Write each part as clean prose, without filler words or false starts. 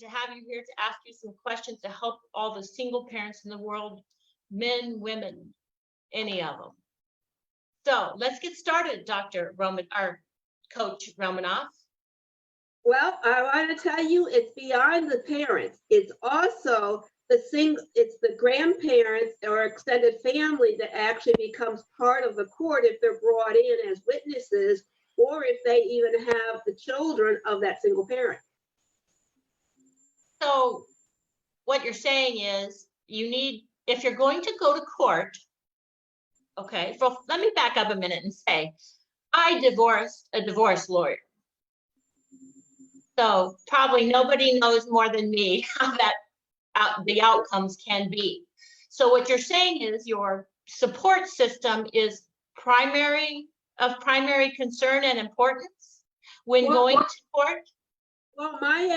to have you here to ask you some questions to help all the single parents in the world, men, women, any of them. So let's get started, Dr. Roman, our Coach Romanoff. Well, I want to tell you, it's beyond the parents. It's also it's the grandparents or extended family that actually becomes part of the court if they're brought in as witnesses, or if they even have the children of that single parent. So what you're saying is you need, if you're going to go to court, okay, so let me back up a minute and say, I divorced a divorce lawyer. So probably nobody knows more than me how that the outcomes can be. So what you're saying is your support system is of primary concern and importance when going to court? Well, my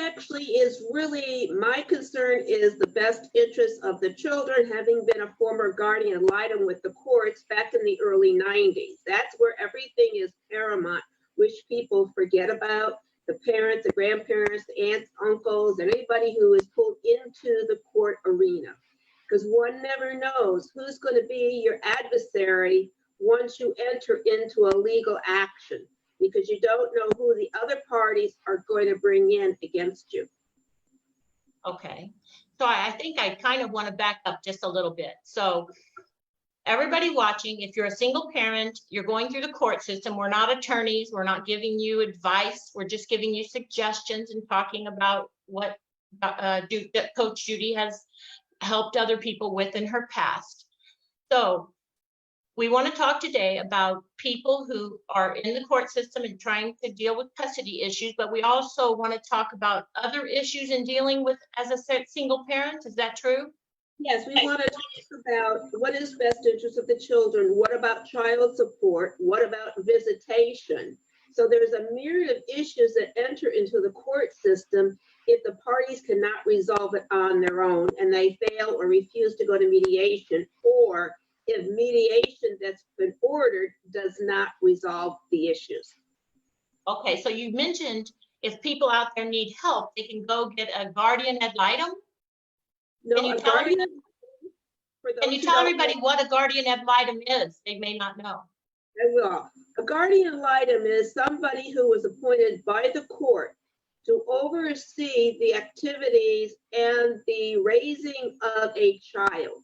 concern is the best interest of the children, having been a former guardian ad litem with the courts back in the early 90s. That's where everything is paramount, which people forget about. The parents, the grandparents, the aunts, uncles, and anybody who is pulled into the court arena. Because one never knows who's going to be your adversary once you enter into a legal action, because you don't know who the other parties are going to bring in against you. Okay, so I think I kind of want to back up just a little bit. So everybody watching, if you're a single parent, you're going through the court system. We're not attorneys. We're not giving you advice. We're just giving you suggestions and talking about what Coach Judy has helped other people with in her past. So we want to talk today about people who are in the court system and trying to deal with custody issues, but we also want to talk about other issues in dealing with as a single parent. Is that true? Yes, we want to talk about what is best interest of the children. What about child support? What about visitation? So there's a myriad of issues that enter into the court system if the parties cannot resolve it on their own and they fail or refuse to go to mediation, or if mediation that's been ordered does not resolve the issues. Okay, so you mentioned if people out there need help, they can go get a guardian ad litem. No, can you tell everybody what a guardian ad litem is? They may not know. I will. A guardian ad litem is somebody who was appointed by the court to oversee the activities and the raising of a child.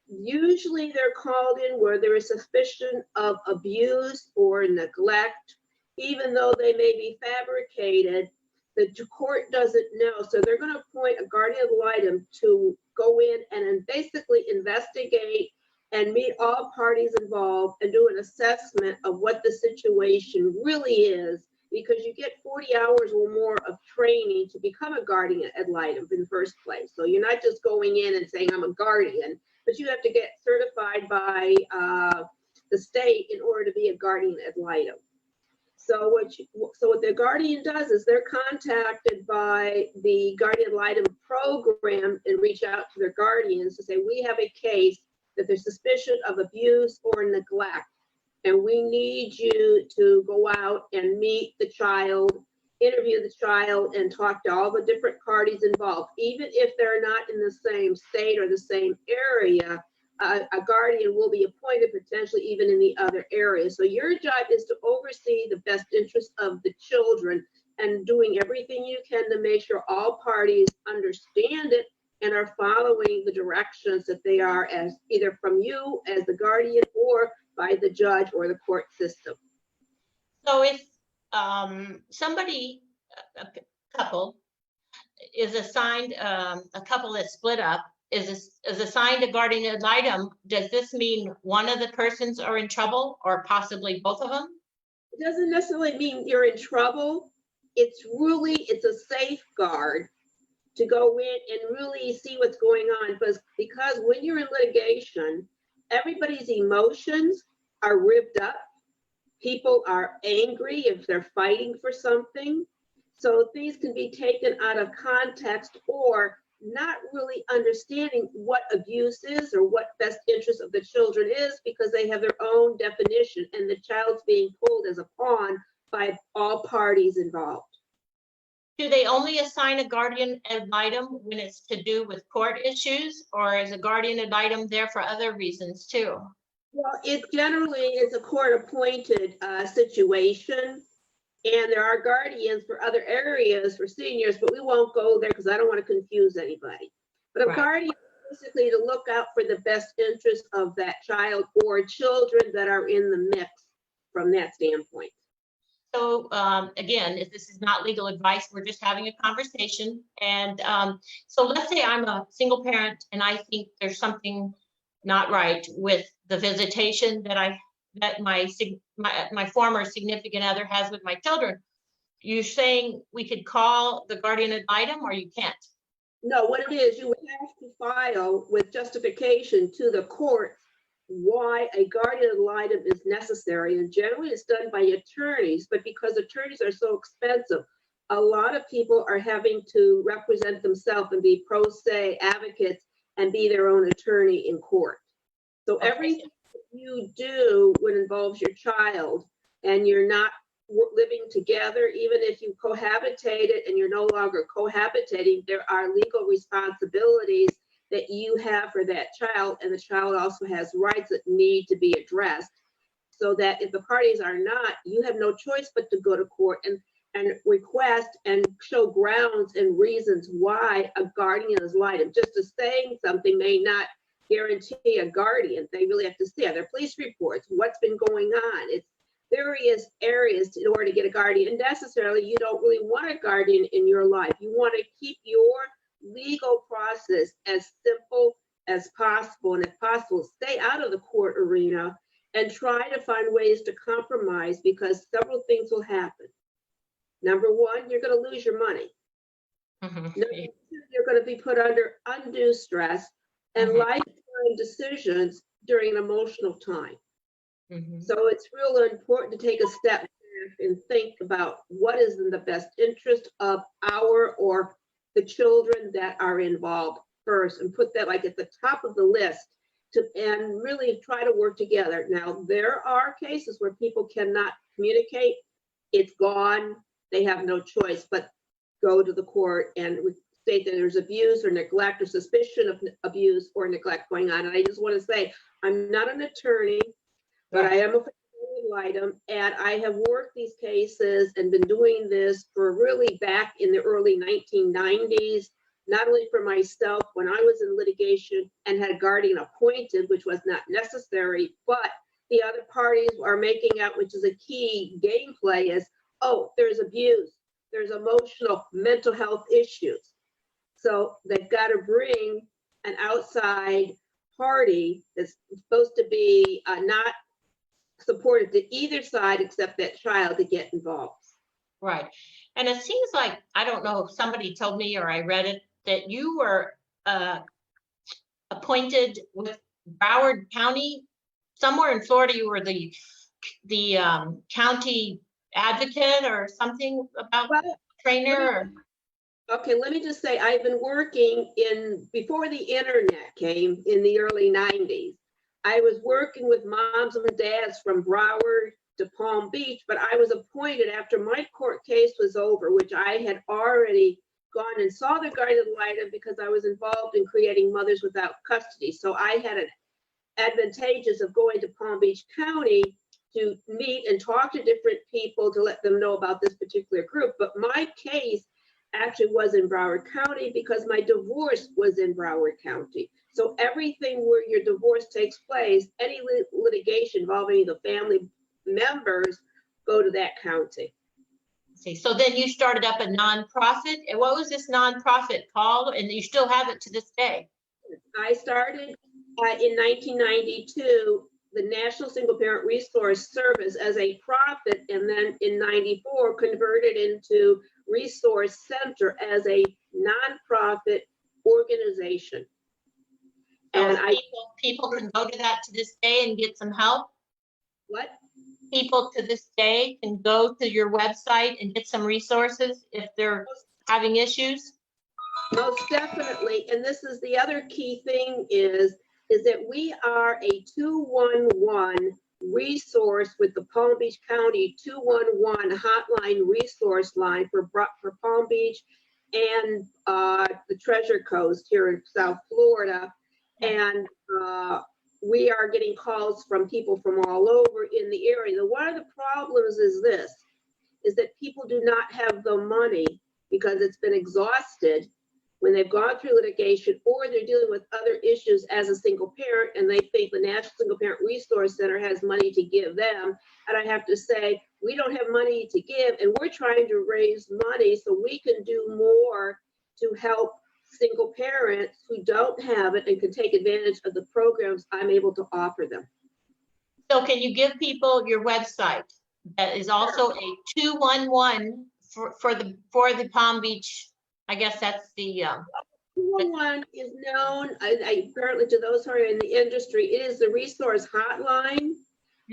Usually they're called in where there is suspicion of abuse or neglect, even though they may be fabricated. The court doesn't know, so they're going to appoint a guardian ad litem to go in and basically investigate and meet all parties involved and do an assessment of what the situation really is, because you get 40 hours or more of training to become a guardian ad litem in the first place. So you're not just going in and saying, I'm a guardian, but you have to get certified by the state in order to be a guardian ad litem. So what the guardian does is they're contacted by the guardian ad litem program and reach out to their guardians to say, we have a case that there's suspicion of abuse or neglect, and we need you to go out and meet the child, interview the child, and talk to all the different parties involved. Even if they're not in the same state or the same area, a guardian will be appointed, potentially even in the other area. So your job is to oversee the best interest of the children and doing everything you can to make sure all parties understand it and are following the directions that they are, as either from you as the guardian or by the judge or the court system. So if somebody, a couple is assigned, a couple that's split up, is assigned a guardian ad litem, does this mean one of the persons are in trouble or possibly both of them? It doesn't necessarily mean you're in trouble. It's a safeguard to go in and really see what's going on, because when you're in litigation, everybody's emotions are ripped up. People are angry if they're fighting for something. So things can be taken out of context or not really understanding what abuse is or what best interest of the children is, because they have their own definition and the child's being pulled as a pawn by all parties involved. Do they only assign a guardian ad litem when it's to do with court issues, or is a guardian ad litem there for other reasons too? Well, it generally is a court-appointed situation, and there are guardians for other areas for seniors, but we won't go there because I don't want to confuse anybody. But a Right. guardian is basically to look out for the best interest of that child or children that are in the mix from that standpoint. So again, if this is not legal advice, we're just having a conversation. And so let's say I'm a single parent and I think there's something not right with the visitation that my former significant other has with my children. You're saying we could call the guardian ad litem, or you can't? No, what it is, you would have to file with justification to the court why a guardian ad litem is necessary. And generally it's done by attorneys, but because attorneys are so expensive, a lot of people are having to represent themselves and be pro se advocates and be their own attorney in court. So everything you do when it involves your child and you're not living together, even if you cohabitated and you're no longer cohabitating, there are legal responsibilities that you have for that child, and the child also has rights that need to be addressed. So that if the parties are not, you have no choice but to go to court and request and show grounds and reasons why a guardian is litem. Just as saying something may not guarantee a guardian. They really have to see their police reports, what's been going on. It's various areas in order to get a guardian. Necessarily, you don't really want a guardian in your life. You want to keep your legal process as simple as possible, and if possible, stay out of the court arena and try to find ways to compromise, because several things will happen. Number one, you're going to lose your money. Number two, you're going to be put under undue stress and lifetime decisions during an emotional time. So it's really important to take a step back and think about what is in the best interest of our or the children that are involved first, and put that like at the top of the list and really try to work together. Now, there are cases where people cannot communicate. It's gone. They have no choice but go to the court and state that there's abuse or neglect or suspicion of abuse or neglect going on. And I just want to say, I'm not an attorney, but I am a litem, and I have worked these cases and been doing this for really back in the early 1990s, not only for myself when I was in litigation and had a guardian appointed, which was not necessary, but the other parties are making out, which is a key gameplay, is, oh, there's abuse, there's emotional, mental health issues. So they've got to bring an outside party that's supposed to be not supportive to either side except that child to get involved. Right. And it seems like, I don't know if somebody told me or I read it, that you were appointed with Broward County, somewhere in Florida. You were the county advocate or something about trainer. Okay, let me just say, I've been working before the internet came in the early 90s. I was working with moms and dads from Broward to Palm Beach, but I was appointed after my court case was over, which I had already gone and saw the guardian ad litem because I was involved in creating Mothers Without Custody. So I had an advantageous of going to Palm Beach County to meet and talk to different people to let them know about this particular group. But my case actually was in Broward County because my divorce was in Broward County. So everything where your divorce takes place, any litigation involving the family members, go to that county. See, so then you started up a nonprofit. And what was this nonprofit called? And you still have it to this day. I started in 1992, the National Single Parent Resource Service, as a profit, and then in 94 converted into Resource Center as a nonprofit organization. And people can go to that to this day and get some help. What? People to this day can go to your website and get some resources if they're having issues. Most definitely. And this is the other key thing is that we are a 211 resource with the Palm Beach County 211 hotline resource line for Palm Beach and the Treasure Coast here in South Florida. And we are getting calls from people from all over in the area. Now, one of the problems is this, is that people do not have the money because it's been exhausted when they've gone through litigation, or they're dealing with other issues as a single parent, and they think the National Single Parent Resource Center has money to give them. And I have to say, we don't have money to give, and we're trying to raise money so we can do more to help single parents who don't have it and can take advantage of the programs I'm able to offer them. So can you give people your website? That is also a 211 for the Palm Beach. I guess that's the 211 is known, apparently to those who are in the industry, it is the resource hotline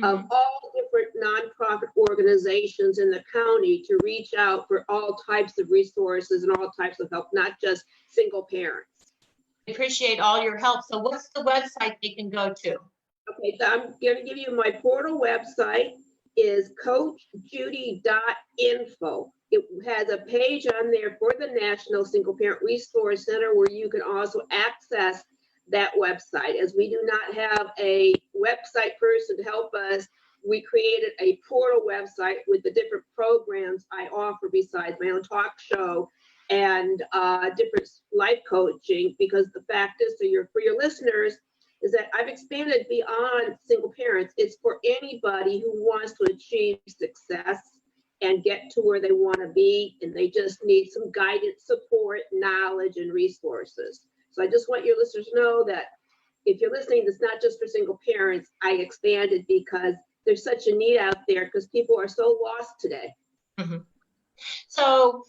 of all different nonprofit organizations in the county to reach out for all types of resources and all types of help, not just single parents. I appreciate all your help. So what's the website they can go to? Okay, so I'm going to give you my portal website is coachjudy.info. It has a page on there for the National Single Parent Resource Center where you can also access that website. As we do not have a website person to help us, we created a portal website with the different programs I offer besides my own talk show and different life coaching, because the fact is, for your listeners, is that I've expanded beyond single parents. It's for anybody who wants to achieve success and get to where they want to be, and they just need some guidance, support, knowledge, and resources. So I just want your listeners to know that if you're listening, it's not just for single parents. I expanded because there's such a need out there because people are so lost today. Mm-hmm. So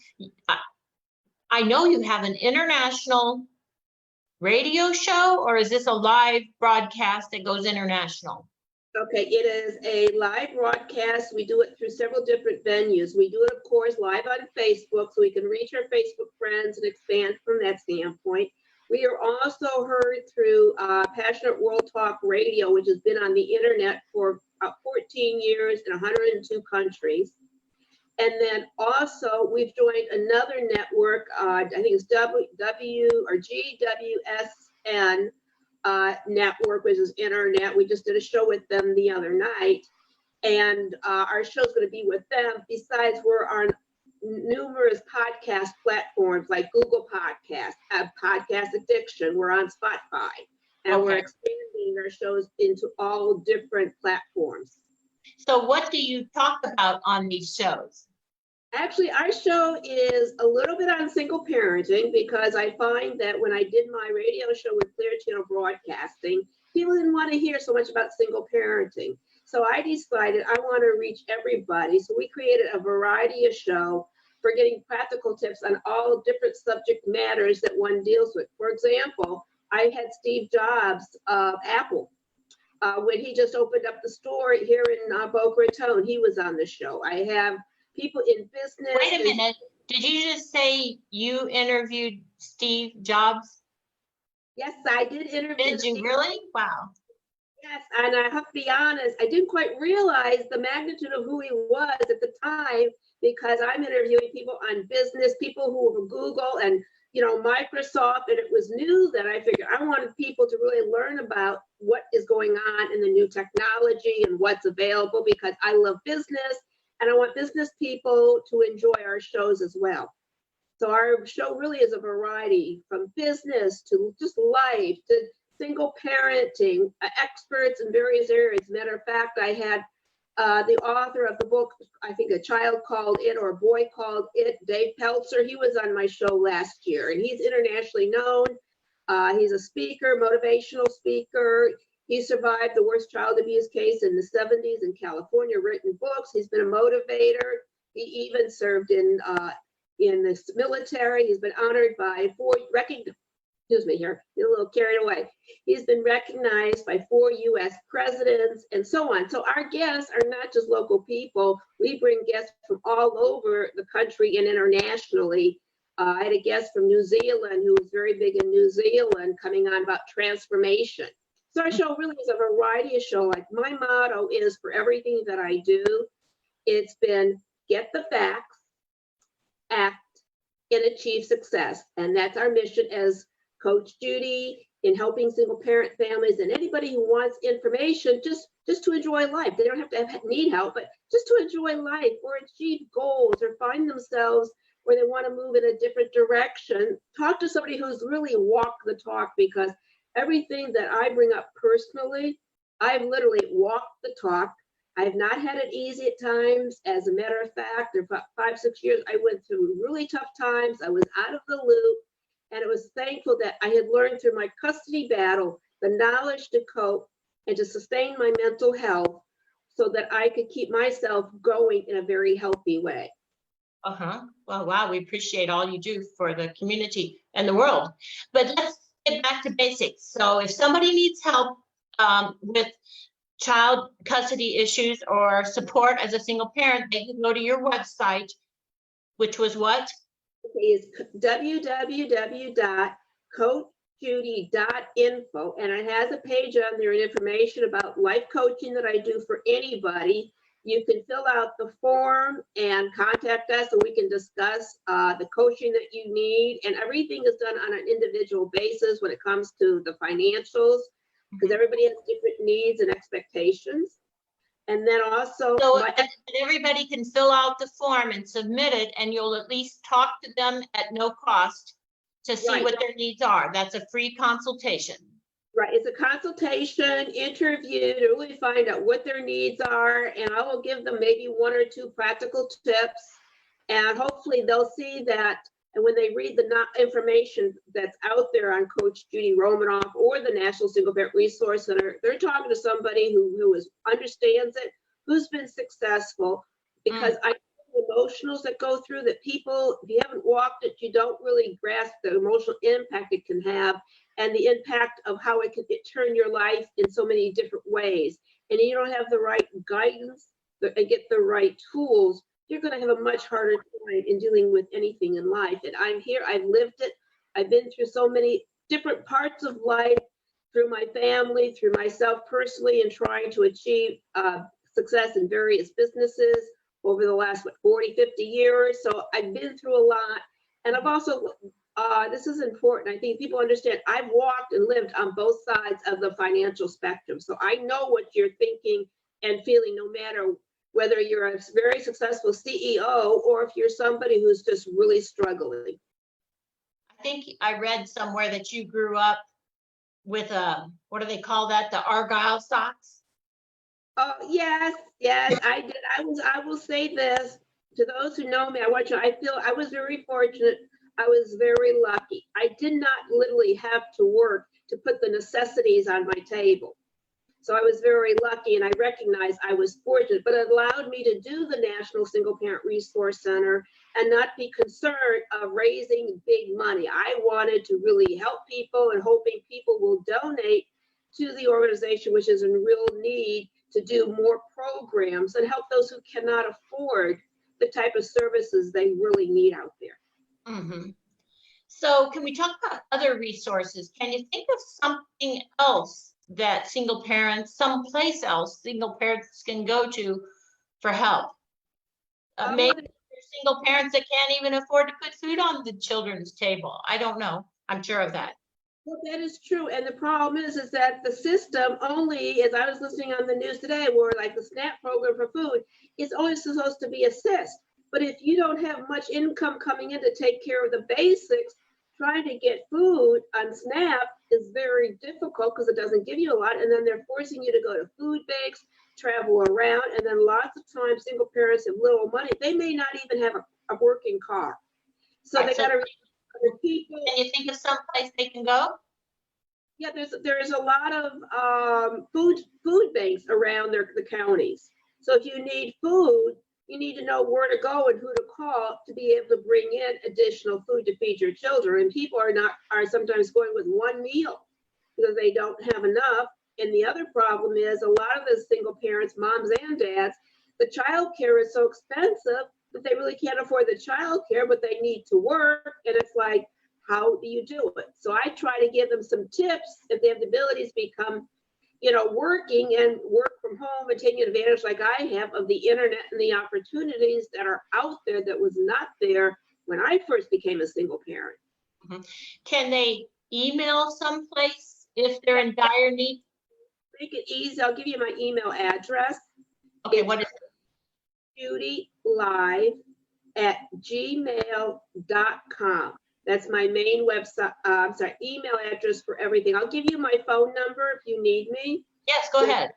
I know you have an international radio show, or is this a live broadcast that goes international? Okay, it is a live broadcast. We do it through several different venues. We do it, of course, live on Facebook, so we can reach our Facebook friends and expand from that standpoint. We are also heard through Passionate World Talk Radio, which has been on the internet for about 14 years in 102 countries. And then also we've joined another network, I think it's GWSN network, which is internet. We just did a show with them the other night, and our show's going to be with them. Besides, we're on numerous podcast platforms like Google Podcasts, Podcast Addiction. We're on Spotify, and we're expanding our shows into all different platforms. So what do you talk about on these shows? Actually, our show is a little bit on single parenting, because I find that when I did my radio show with Clear Channel Broadcasting, people didn't want to hear so much about single parenting. So I decided I want to reach everybody. So we created a variety of show for getting practical tips on all different subject matters that one deals with. For example, I had Steve Jobs of Apple. When he just opened up the store here in Boca Raton, he was on the show. I have people in business. Wait a minute. Did you just say you interviewed Steve Jobs? Yes, I did interview. Did you really? Wow. Yes, and I have to be honest, I didn't quite realize the magnitude of who he was at the time, because I'm interviewing people on business, people who were Google and Microsoft, and it was new that I figured I wanted people to really learn about what is going on in the new technology and what's available, because I love business. And I want business people to enjoy our shows as well. So our show really is a variety, from business to just life to single parenting, experts in various areas. Matter of fact, I had the author of the book, I think A Child Called It or A Boy Called It, Dave Peltzer. He was on my show last year, and he's internationally known. He's a speaker, motivational speaker. He survived the worst child abuse case in the 70s in California, written books. He's been a motivator. He even served in the military. He's been honored by excuse me here, get a little carried away. He's been recognized by 4 US presidents and so on. So our guests are not just local people. We bring guests from all over the country and internationally. I had a guest from New Zealand who was very big in New Zealand coming on about transformation. So our show really is a variety of show. Like my motto is for everything that I do, it's been get the facts, act, and achieve success. And that's our mission as Coach Judy in helping single parent families and anybody who wants information just to enjoy life. They don't have to need help, but just to enjoy life or achieve goals or find themselves where they want to move in a different direction. Talk to somebody who's really walked the talk, because everything that I bring up personally, I've literally walked the talk. I've not had it easy at times. As a matter of fact, for about 5-6 years, I went through really tough times. I was out of the loop, and it was thankful that I had learned through my custody battle the knowledge to cope and to sustain my mental health so that I could keep myself going in a very healthy way. Well, wow, we appreciate all you do for the community and the world. But let's get back to basics. So if somebody needs help with child custody issues or support as a single parent, they can go to your website, which was what? Okay, it's www.coachjudy.info, and it has a page on there and information about life coaching that I do for anybody. You can fill out the form and contact us, and we can discuss the coaching that you need. And everything is done on an individual basis when it comes to the financials, because everybody has different needs and expectations. And then also, so everybody can fill out the form and submit it, and you'll at least talk to them at no cost to see what their needs are. That's a free consultation. Right, it's a consultation interview to really find out what their needs are, and I will give them maybe 1 or 2 practical tips, and hopefully they'll see that. And when they read the information that's out there on Coach Judy Romanoff or the National Single Parent Resource Center, they're talking to somebody who understands it, who's been successful, because I know the emotionals that go through that people, if you haven't walked it, you don't really grasp the emotional impact it can have and the impact of how it can turn your life in so many different ways. And you don't have the right guidance and get the right tools, you're going to have a much harder time in dealing with anything in life. And I'm here, I've lived it. I've been through so many different parts of life, through my family, through myself personally, and trying to achieve success in various businesses over the last 40, 50 years. So I've been through a lot. And I've also, this is important, I think people understand, I've walked and lived on both sides of the financial spectrum. So I know what you're thinking and feeling, no matter whether you're a very successful CEO or if you're somebody who's just really struggling. I think I read somewhere that you grew up with what do they call that? The Argyle socks? Oh, yes, I did. I will say this to those who know me. I feel I was very fortunate. I was very lucky. I did not literally have to work to put the necessities on my table. So I was very lucky, and I recognize I was fortunate, but it allowed me to do the National Single Parent Resource Center and not be concerned of raising big money. I wanted to really help people and hoping people will donate to the organization, which is in real need, to do more programs and help those who cannot afford the type of services they really need out there. So can we talk about other resources? Can you think of something else that someplace else single parents can go to for help? Maybe there's single parents that can't even afford to put food on the children's table. I don't know. I'm sure of that. Well, that is true. And the problem is that the system only, as I was listening on the news today, where like the SNAP program for food is only supposed to be assist. But if you don't have much income coming in to take care of the basics, trying to get food on SNAP is very difficult because it doesn't give you a lot. And then they're forcing you to go to food banks, travel around. And then lots of times single parents have little money. They may not even have a working car. So they got to reach other people. Can you think of some place they can go? Yeah, there's a lot of food banks around the counties. So if you need food, you need to know where to go and who to call to be able to bring in additional food to feed your children. And people are sometimes going with one meal because they don't have enough. And the other problem is a lot of the single parents, moms and dads, the child care is so expensive that they really can't afford the child care, but they need to work. And it's like, how do you do it? So I try to give them some tips if they have the abilities to become working and work from home and taking advantage like I have of the internet and the opportunities that are out there that was not there when I first became a single parent. Mhm. Can they email someplace if they're in dire need? Make it easy. I'll give you my email address. Okay, It's what is judylive@gmail.com. That's my main website. Email address for everything. I'll give you my phone number if you need me. Yes, go ahead.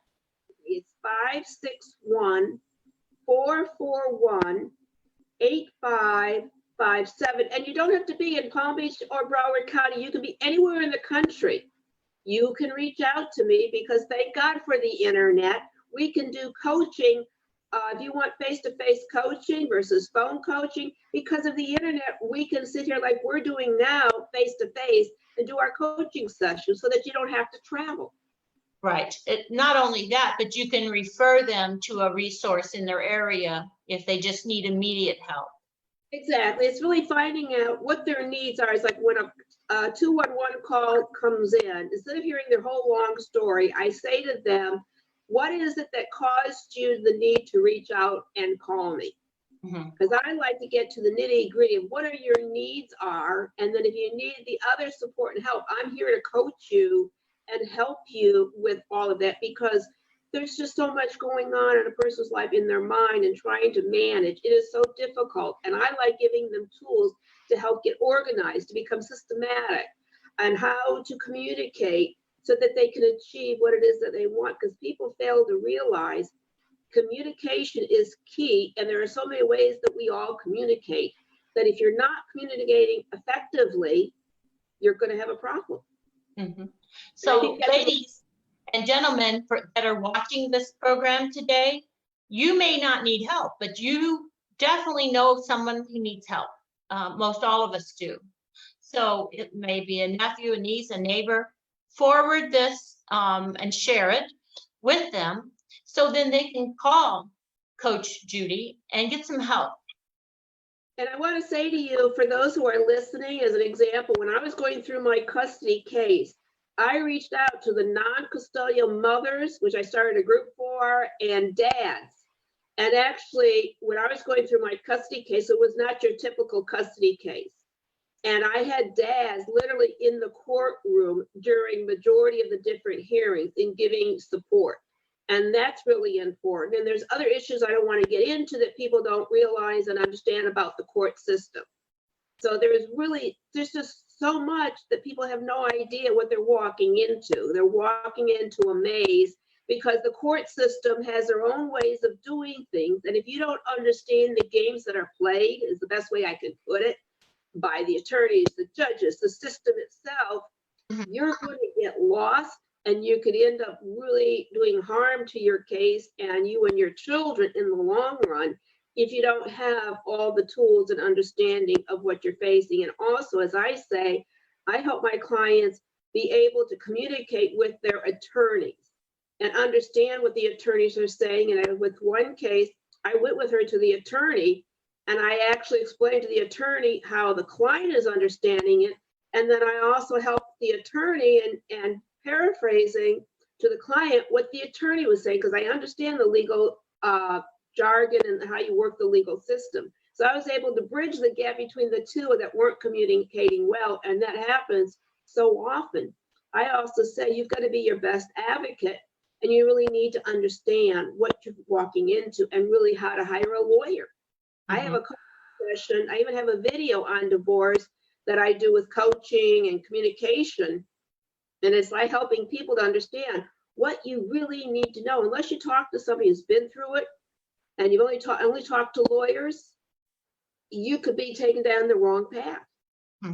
It's 561-441-8557. And you don't have to be in Palm Beach or Broward County. You can be anywhere in the country. You can reach out to me because thank God for the internet. We can do coaching. If you want face-to-face coaching versus phone coaching, because of the internet, we can sit here like we're doing now, face-to-face, and do our coaching sessions so that you don't have to travel. Right. Not only that, but you can refer them to a resource in their area if they just need immediate help. Exactly. It's really finding out what their needs are. It's like when a 211 call comes in, instead of hearing their whole long story, I say to them, what is it that caused you the need to reach out and call me? Because I like to get to the nitty gritty of what are your needs are. And then if you need the other support and help, I'm here to coach you and help you with all of that, because there's just so much going on in a person's life, in their mind, and trying to manage. It is so difficult. And I like giving them tools to help get organized, to become systematic, and how to communicate so that they can achieve what it is that they want. Because people fail to realize communication is key. And there are so many ways that we all communicate that if you're not communicating effectively, you're going to have a problem. So ladies and gentlemen that are watching this program today, you may not need help, but you definitely know someone who needs help. Most all of us do. So it may be a nephew, a niece, a neighbor. Forward this and share it with them so then they can call Coach Judy and get some help. And I want to say to you, for those who are listening, as an example, when I was going through my custody case, I reached out to the non-custodial mothers, which I started a group for, and dads. And actually, when I was going through my custody case, it was not your typical custody case. And I had dads literally in the courtroom during majority of the different hearings in giving support. And that's really important. And there's other issues I don't want to get into that people don't realize and understand about the court system. So there's just so much that people have no idea what they're walking into. They're walking into a maze because the court system has their own ways of doing things. And if you don't understand the games that are played, is the best way I can put it, by the attorneys, the judges, the system itself, you're going to get lost, and you could end up really doing harm to your case and you and your children in the long run if you don't have all the tools and understanding of what you're facing. And also, as I say, I help my clients be able to communicate with their attorneys and understand what the attorneys are saying. And with one case, I went with her to the attorney and I actually explained to the attorney how the client is understanding it. And then I also helped the attorney and paraphrasing to the client what the attorney was saying, because I understand the legal jargon and how you work the legal system. So I was able to bridge the gap between the two that weren't communicating well, and that happens so often. I also say you've got to be your best advocate, and you really need to understand what you're walking into and really how to hire a lawyer. I have a session, I even have a video on divorce that I do with coaching and communication. And it's like helping people to understand what you really need to know. Unless you talk to somebody who's been through it and you've only talked to lawyers, you could be taken down the wrong path.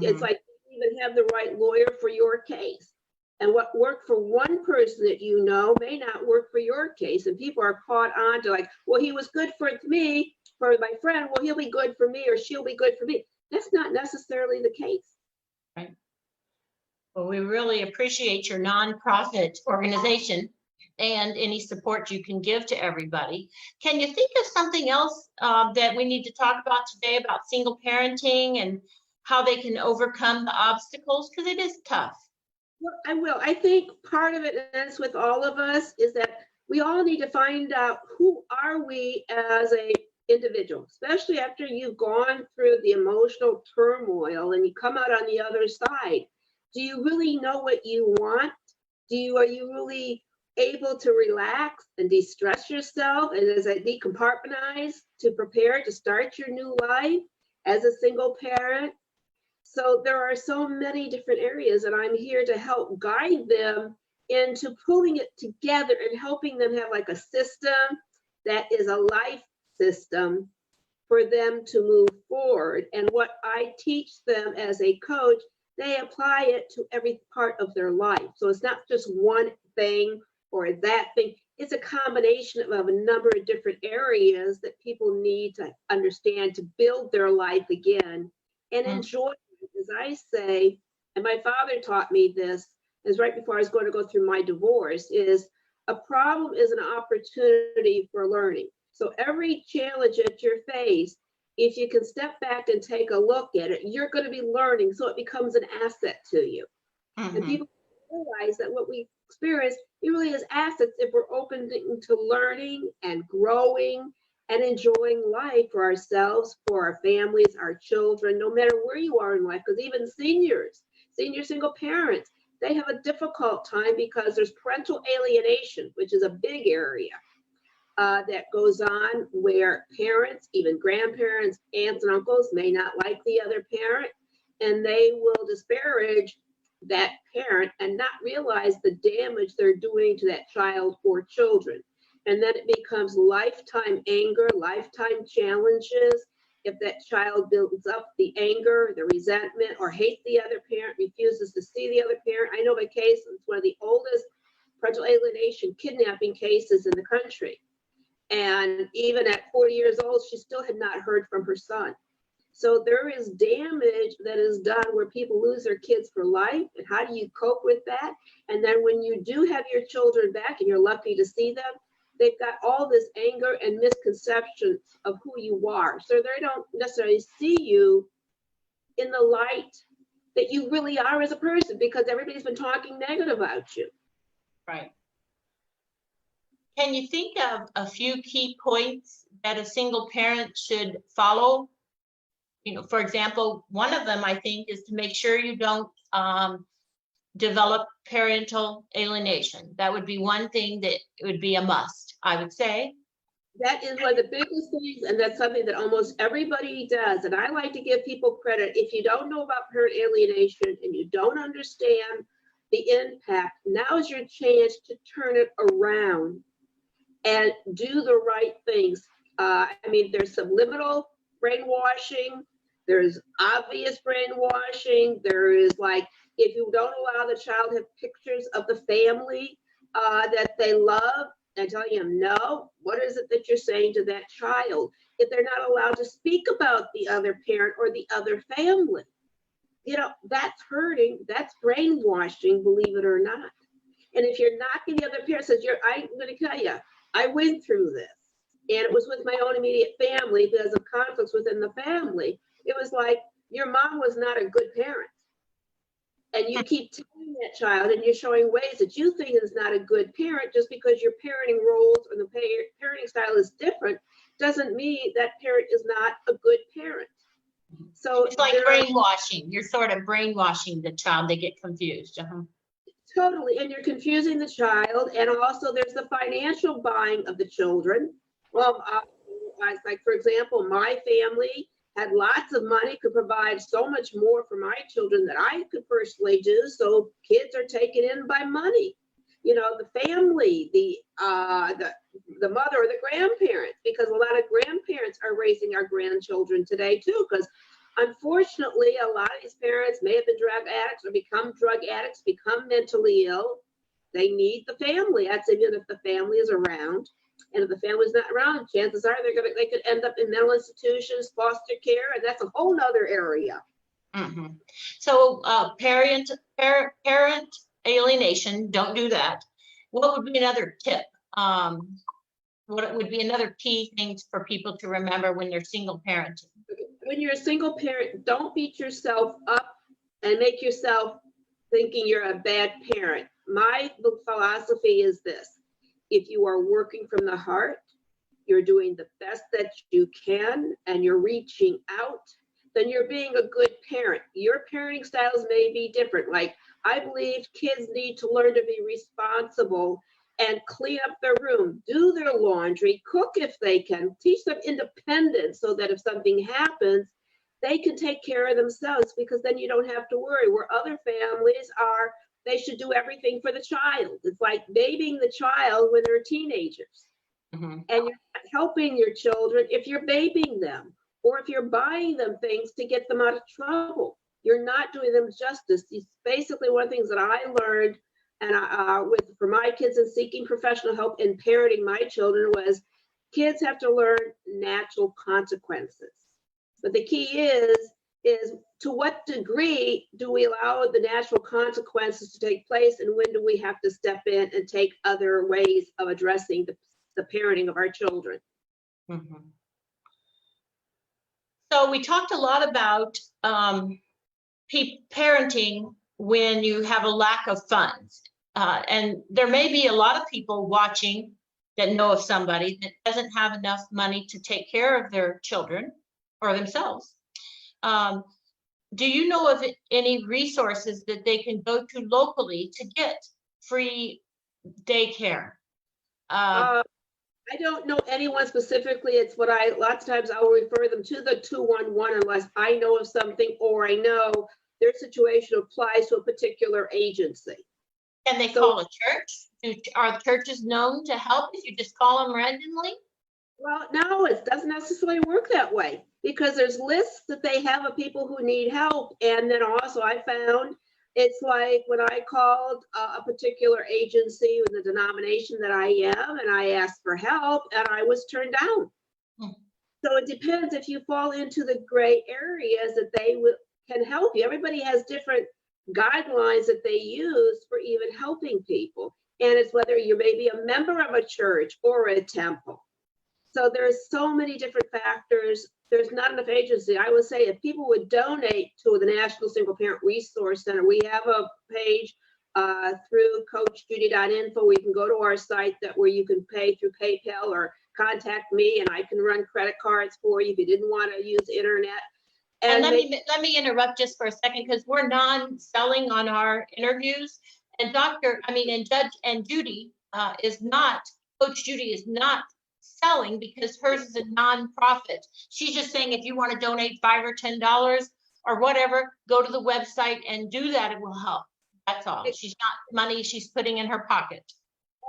It's like you even have the right lawyer for your case. And what worked for one person that you know may not work for your case. And people are caught on to like, well, he was good for me, for my friend, well, he'll be good for me or she'll be good for me. That's not necessarily the case. Right. Well, we really appreciate your nonprofit organization and any support you can give to everybody. Can you think of something else that we need to talk about today about single parenting and how they can overcome the obstacles? Because it is tough. Well, I will. I think part of it is with all of us is that we all need to find out who are we as a individual, especially after you've gone through the emotional turmoil and you come out on the other side. Do you really know what you want? Are you really able to relax and de-stress yourself and as a decompartmentalize to prepare to start your new life as a single parent? So there are so many different areas, and I'm here to help guide them into pulling it together and helping them have like a system that is a life system for them to move forward. And what I teach them as a coach, they apply it to every part of their life. So it's not just one thing or that thing. It's a combination of a number of different areas that people need to understand to build their life again and enjoy. As I say, and my father taught me this, is right before I was going to go through my divorce, is a problem is an opportunity for learning. So every challenge that you're faced, if you can step back and take a look at it, you're going to be learning. So it becomes an asset to you. And people realize that what we experience, it really is assets if we're open to learning and growing and enjoying life for ourselves, for our families, our children, no matter where you are in life, because even senior single parents, they have a difficult time because there's parental alienation, which is a big area that goes on where parents, even grandparents, aunts and uncles may not like the other parent, and they will disparage that parent and not realize the damage they're doing to that child or children. And then it becomes lifetime anger, lifetime challenges. If that child builds up the anger, the resentment, or hates the other parent, refuses to see the other parent. I know a case, it's one of the oldest parental alienation kidnapping cases in the country. And even at 40 years old, she still had not heard from her son. So there is damage that is done where people lose their kids for life. And how do you cope with that? And then when you do have your children back and you're lucky to see them, they've got all this anger and misconceptions of who you are. So they don't necessarily see you in the light that you really are as a person because everybody's been talking negative about you. Right. Can you think of a few key points that a single parent should follow? You know, for example, one of them I think is to make sure you don't develop parental alienation. That would be one thing that would be a must, I would say. That is one of the biggest things, and that's something that almost everybody does. And I like to give people credit. If you don't know about parent alienation and you don't understand the impact, now is your chance to turn it around and do the right things. I mean, there's subliminal brainwashing, there's obvious brainwashing, there is like, if you don't allow the child to have pictures of the family that they love and telling them, no, what is it that you're saying to that child? If they're not allowed to speak about the other parent or the other family, you know, that's hurting, that's brainwashing, believe it or not. And if you're knocking the other parent, says, I'm gonna tell you, I went through this, and it was with my own immediate family because of conflicts within the family. It was like, your mom was not a good parent. And you keep telling that child and you're showing ways that you think is not a good parent just because your parenting roles or the parenting style is different doesn't mean that parent is not a good parent. So it's like brainwashing. You're sort of brainwashing the child. They get confused. Totally, and you're confusing the child, and also there's the financial buying of the children. Well, like for example, my family had lots of money, could provide so much more for my children than I could personally do. So kids are taken in by money. You know, the family, the mother or the grandparents, because a lot of grandparents are raising our grandchildren today too, because unfortunately, a lot of these parents may have been drug addicts or become drug addicts, become mentally ill. They need the family. That's even if the family is around. And if the family's not around, chances are they could end up in mental institutions, foster care, and that's a whole nother area. So parent alienation, don't do that. What would be another tip? What would be another key things for people to remember when they're single parenting? When you're a single parent, don't beat yourself up and make yourself thinking you're a bad parent. My philosophy is this: if you are working from the heart, you're doing the best that you can, and you're reaching out, then you're being a good parent. Your parenting styles may be different. Like, I believe kids need to learn to be responsible and clean up their room, do their laundry, cook if they can, teach them independence so that if something happens, they can take care of themselves, because then you don't have to worry. Where other families are, they should do everything for the child. It's like babying the child when they're teenagers. Mhm. And you're not helping your children if you're babying them, or if you're buying them things to get them out of trouble. You're not doing them justice. It's basically one of the things that I learned, and for my kids and seeking professional help in parenting my children, was kids have to learn natural consequences. But the key is to what degree do we allow the natural consequences to take place, and when do we have to step in and take other ways of addressing the parenting of our children? Mhm. So we talked a lot about parenting when you have a lack of funds. And there may be a lot of people watching that know of somebody that doesn't have enough money to take care of their children or themselves. Do you know of any resources that they can go to locally to get free daycare? I don't know anyone specifically. It's what lots of times I will refer them to the 211 unless I know of something, or I know their situation applies to a particular agency. Can they call a church? Are churches known to help if you just call them randomly? Well, no, it doesn't necessarily work that way, because there's lists that they have of people who need help. And then also I found it's like when I called a particular agency in the denomination that I am, and I asked for help, and I was turned down. So it depends if you fall into the gray areas that they can help you. Everybody has different guidelines that they use for even helping people. And it's whether you're maybe a member of a church or a temple. So there's so many different factors. There's not enough agency. I would say if people would donate to the National Single Parent Resource Center, we have a page through coachjudy.info where you can go to our site where you can pay through PayPal, or contact me and I can run credit cards for you if you didn't want to use internet. And let me interrupt just for a second, because we're non-selling on our interviews, and Judge and Judy Coach Judy is not selling, because hers is a nonprofit. She's just saying if you want to donate $5 or $10 or whatever, go to the website and do that. It will help. That's all. She's not money she's putting in her pocket.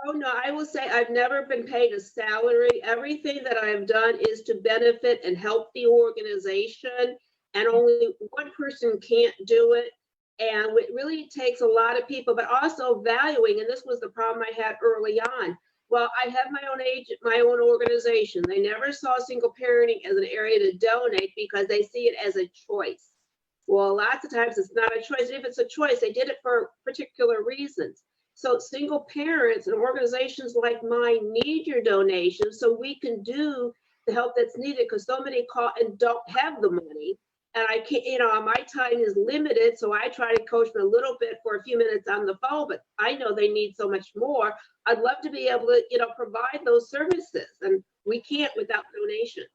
Oh, no, I will say I've never been paid a salary. Everything that I've done is to benefit and help the organization, and only one person can't do it. And it really takes a lot of people, but also valuing, and this was the problem I had early on. Well, I have my own agent, my own organization. They never saw single parenting as an area to donate because they see it as a choice. Well, lots of times it's not a choice. If it's a choice, they did it for particular reasons. So single parents and organizations like mine need your donations so we can do the help that's needed, because so many call and don't have the money. And I can't, my time is limited. So I try to coach them a little bit for a few minutes on the phone, but I know they need so much more. I'd love to be able to, provide those services, and we can't without donations.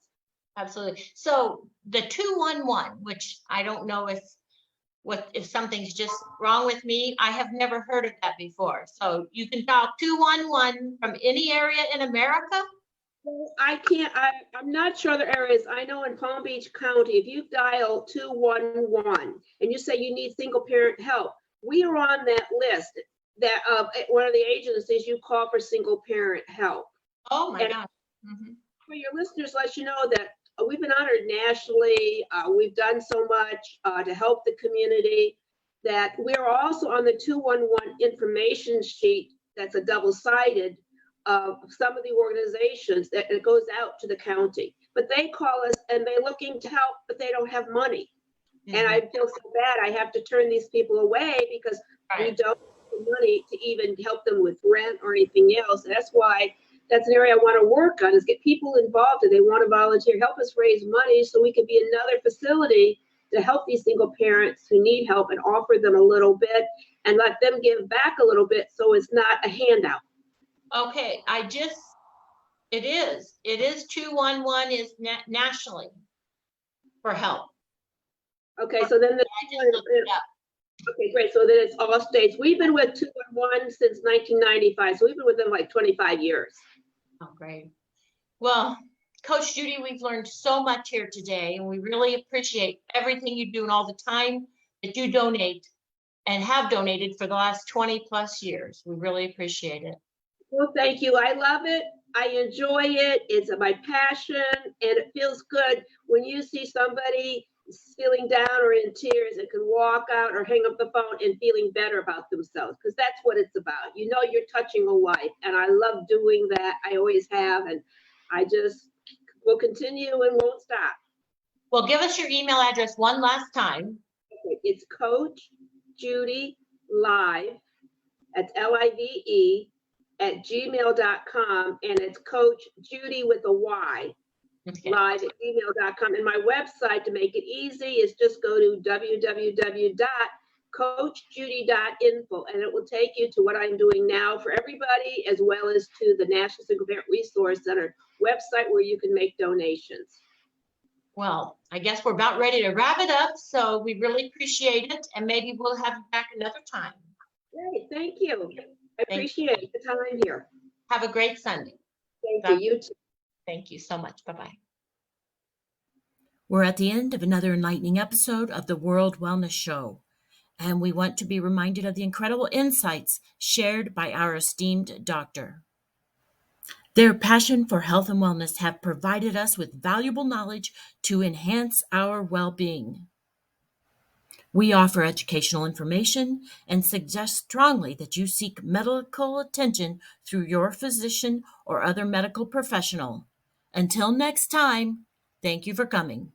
Absolutely. So the 211, which I don't know if something's just wrong with me. I have never heard of that before. So you can dial 211 from any area in America? I'm not sure other areas. I know in Palm Beach County, if you dial 211 and you say you need single parent help, we are on that list that one of the agencies you call for single parent help. Oh my God. Mm-hmm. For your listeners, let you know that we've been honored nationally. We've done so much to help the community, that we're also on the 211 information sheet that's a double-sided of some of the organizations that it goes out to the county. But they call us and they're looking to help, but they don't have money. Mm-hmm. And I feel so bad. I have to turn these people away because we don't have the money to even help them with rent or anything else. That's why that's an area I want to work on, is get people involved if they want to volunteer, help us raise money so we can be another facility to help these single parents who need help and offer them a little bit. and let them give back a little bit so it's not a handout. Okay, it is 211 is nationally for help. Okay, so then, I just looked it up. okay, great. So then it's all states. We've been with 211 since 1995, so we've been with them like 25 years. Oh, great. Well, Coach Judy, we've learned so much here today, and we really appreciate everything you do and all the time that you donate and have donated for the last 20 plus years. We really appreciate it. Well, thank you. I love it. I enjoy it. It's my passion, and it feels good when you see somebody feeling down or in tears and can walk out or hang up the phone and feeling better about themselves, because that's what it's about. You know, you're touching a life, and I love doing that. I always have, and I just will continue and won't stop. Well, give us your email address one last time. Okay, it's Coach Judy Live, that's LIVE, at gmail.com, and it's Coach Judy with a Y, Okay. live at gmail.com. And my website, to make it easy, is just go to www.coachjudy.info, and it will take you to what I'm doing now for everybody, as well as to the National Single Parent Resource Center website where you can make donations. Well, I guess we're about ready to wrap it up, so we really appreciate it, and maybe we'll have you back another time. Great, thank you. I appreciate the time here. Have a great Sunday. Thank you. You too. Thank you so much. Bye-bye. We're at the end of another enlightening episode of the World Wellness Show, and we want to be reminded of the incredible insights shared by our esteemed doctor. Their passion for health and wellness have provided us with valuable knowledge to enhance our well-being. We offer educational information and suggest strongly that you seek medical attention through your physician or other medical professional. Until next time, thank you for coming.